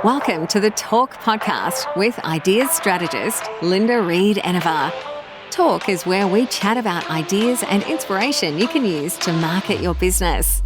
Welcome to the Talk podcast with ideas strategist Linda Reed-Enever. Talk is where we chat about ideas and inspiration you can use to market your business.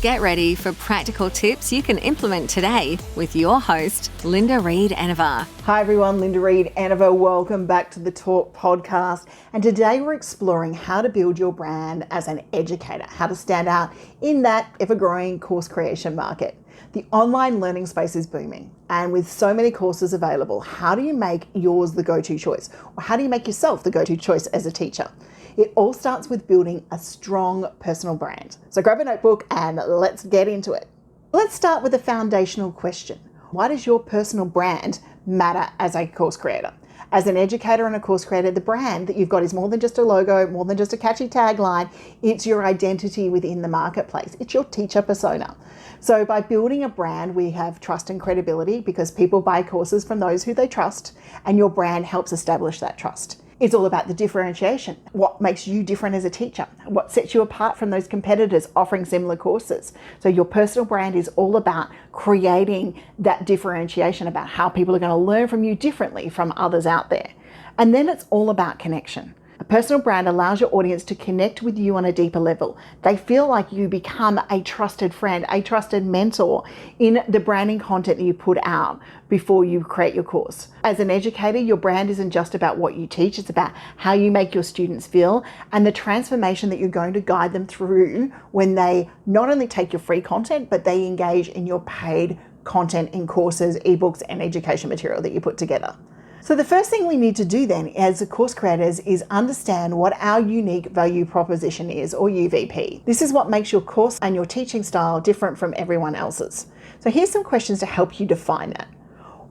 Get ready for practical tips you can implement today with your host, Linda Reed-Enever. Hi everyone, Linda Reed-Enever. Welcome back to the Talk podcast. And today we're exploring how to build your brand as an educator, how to stand out in that ever-growing course creation market. The online learning space is booming, and with so many courses available, how do you make yours the go-to choice? Or how do you make yourself the go-to choice as a teacher? It all starts with building a strong personal brand. So grab a notebook and let's get into it. Let's start with a foundational question. Why does your personal brand matter as a course creator? As an educator and a course creator, the brand that you've got is more than just a logo, more than just a catchy tagline. It's your identity within the marketplace. It's your teacher persona. So by building a brand, we have trust and credibility because people buy courses from those who they trust, and your brand helps establish that trust. It's all about the differentiation. What makes you different as a teacher? What sets you apart from those competitors offering similar courses? So your personal brand is all about creating that differentiation about how people are going to learn from you differently from others out there. And then it's all about connection. A personal brand allows your audience to connect with you on a deeper level. They feel like you become a trusted friend, a trusted mentor in the branding content that you put out before you create your course. As an educator, your brand isn't just about what you teach, it's about how you make your students feel and the transformation that you're going to guide them through when they not only take your free content, but they engage in your paid content in courses, ebooks, and education material that you put together. So the first thing we need to do then as course creators is understand what our unique value proposition is, or UVP. This is what makes your course and your teaching style different from everyone else's. So here's some questions to help you define that.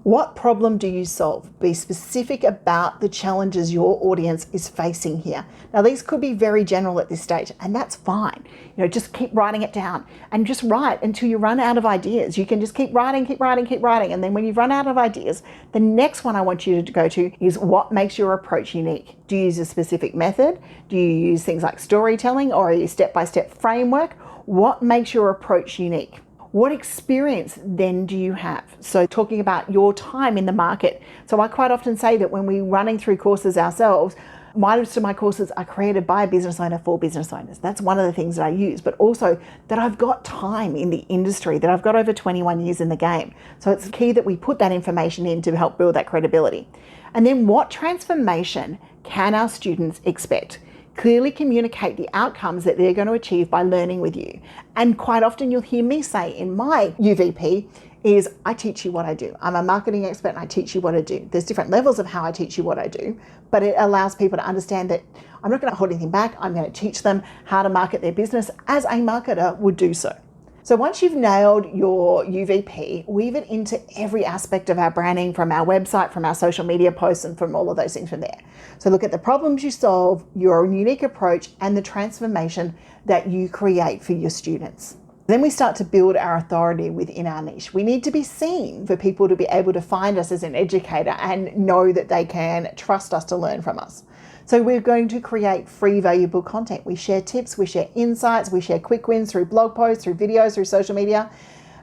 What problem do you solve? Be specific about the challenges your audience is facing here. Now, these could be very general at this stage, and that's fine. Just keep writing it down and just write until you run out of ideas. You can just keep writing. And then when you run out of ideas, the next one I want you to go to is what makes your approach unique. Do you use a specific method? Do you use things like storytelling or a step-by-step framework? What makes your approach unique? What experience then do you have? So talking about your time in the market. So I quite often say that when we're running through courses ourselves, most of my courses are created by a business owner for business owners. That's one of the things that I use, but also that I've got time in the industry, that I've got over 21 years in the game. So it's key that we put that information in to help build that credibility. And then what transformation can our students expect? Clearly communicate the outcomes that they're going to achieve by learning with you. And quite often you'll hear me say in my UVP is, I teach you what I do. I'm a marketing expert and I teach you what I do. There's different levels of how I teach you what I do, but it allows people to understand that I'm not going to hold anything back. I'm going to teach them how to market their business as a marketer would do so. So once you've nailed your UVP, weave it into every aspect of our branding, from our website, from our social media posts, and from all of those things from there. So look at the problems you solve, your unique approach, and the transformation that you create for your students. Then we start to build our authority within our niche. We need to be seen for people to be able to find us as an educator and know that they can trust us to learn from us. So we're going to create free valuable content. We share tips, we share insights, we share quick wins through blog posts, through videos, through social media.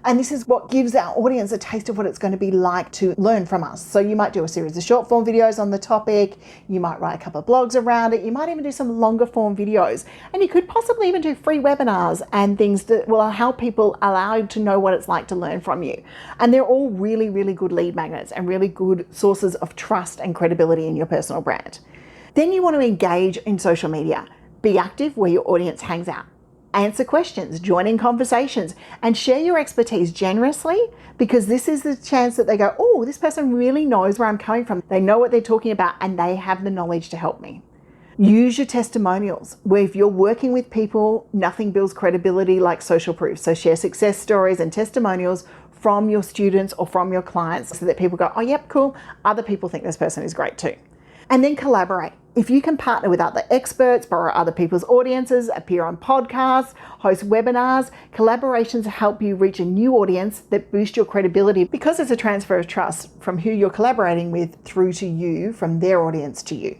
And this is what gives our audience a taste of what it's going to be like to learn from us. So you might do a series of short form videos on the topic. You might write a couple of blogs around it. You might even do some longer form videos. And you could possibly even do free webinars and things that will help people, allow you to know what it's like to learn from you. And they're all really, really good lead magnets and really good sources of trust and credibility in your personal brand. Then you want to engage in social media. Be active where your audience hangs out. Answer questions, join in conversations, and share your expertise generously, because this is the chance that they go, oh, this person really knows where I'm coming from. They know what they're talking about and they have the knowledge to help me. Use your testimonials, where if you're working with people, nothing builds credibility like social proof. So share success stories and testimonials from your students or from your clients so that people go, oh, yep, cool. Other people think this person is great too. And then collaborate. If you can partner with other experts, borrow other people's audiences, appear on podcasts, host webinars, collaborations help you reach a new audience that boost your credibility, because it's a transfer of trust from who you're collaborating with through to you, from their audience to you.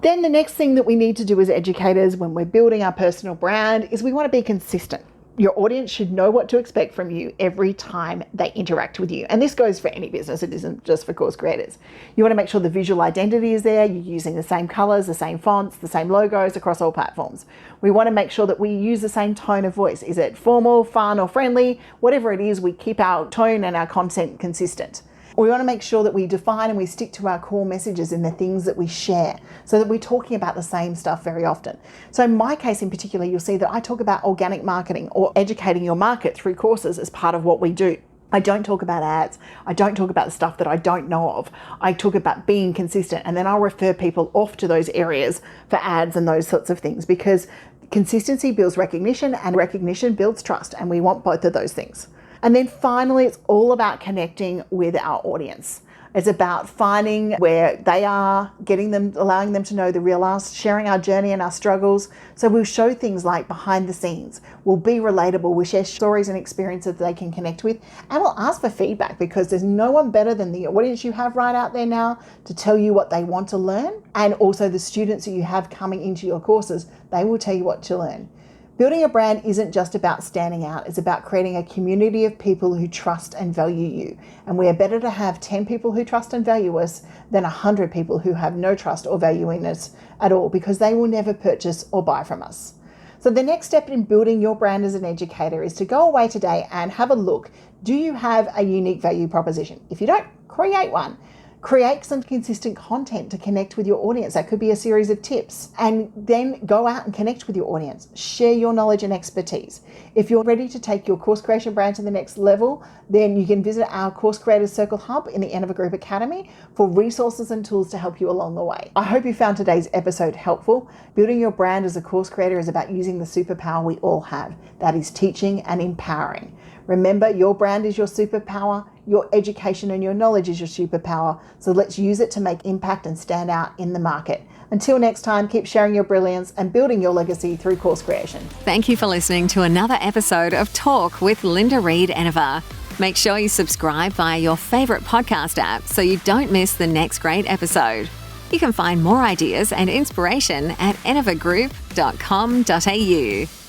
Then the next thing that we need to do as educators when we're building our personal brand is we want to be consistent. Your audience should know what to expect from you every time they interact with you. And this goes for any business. It isn't just for course creators. You want to make sure the visual identity is there. You're using the same colors, the same fonts, the same logos across all platforms. We want to make sure that we use the same tone of voice. Is it formal, fun, or friendly? Whatever it is, we keep our tone and our content consistent. We want to make sure that we define and we stick to our core messages in the things that we share so that we're talking about the same stuff very often. So in my case in particular, you'll see that I talk about organic marketing or educating your market through courses as part of what we do. I don't talk about ads. I don't talk about the stuff that I don't know of. I talk about being consistent, and then I'll refer people off to those areas for ads and those sorts of things, because consistency builds recognition and recognition builds trust, and we want both of those things. And then finally, it's all about connecting with our audience. It's about finding where they are, getting them, allowing them to know the real us, sharing our journey and our struggles. So we'll show things like behind the scenes. We'll be relatable. We'll share stories and experiences that they can connect with. And we'll ask for feedback, because there's no one better than the audience you have right out there now to tell you what they want to learn. And also the students that you have coming into your courses, they will tell you what to learn. Building a brand isn't just about standing out. It's about creating a community of people who trust and value you. And we are better to have 10 people who trust and value us than 100 people who have no trust or value in us at all, because they will never purchase or buy from us. So the next step in building your brand as an educator is to go away today and have a look. Do you have a unique value proposition? If you don't, create one. Create some consistent content to connect with your audience. That could be a series of tips. And then go out and connect with your audience. Share your knowledge and expertise. If you're ready to take your course creation brand to the next level, then you can visit our Course Creators Circle Hub in the Reed-Enever Group Academy for resources and tools to help you along the way. I hope you found today's episode helpful. Building your brand as a course creator is about using the superpower we all have. That is teaching and empowering. Remember, your brand is your superpower. Your education and your knowledge is your superpower. So let's use it to make impact and stand out in the market. Until next time, keep sharing your brilliance and building your legacy through course creation. Thank you for listening to another episode of Talk with Linda Reed-Enever. Make sure you subscribe via your favourite podcast app so you don't miss the next great episode. You can find more ideas and inspiration at enevergroup.com.au.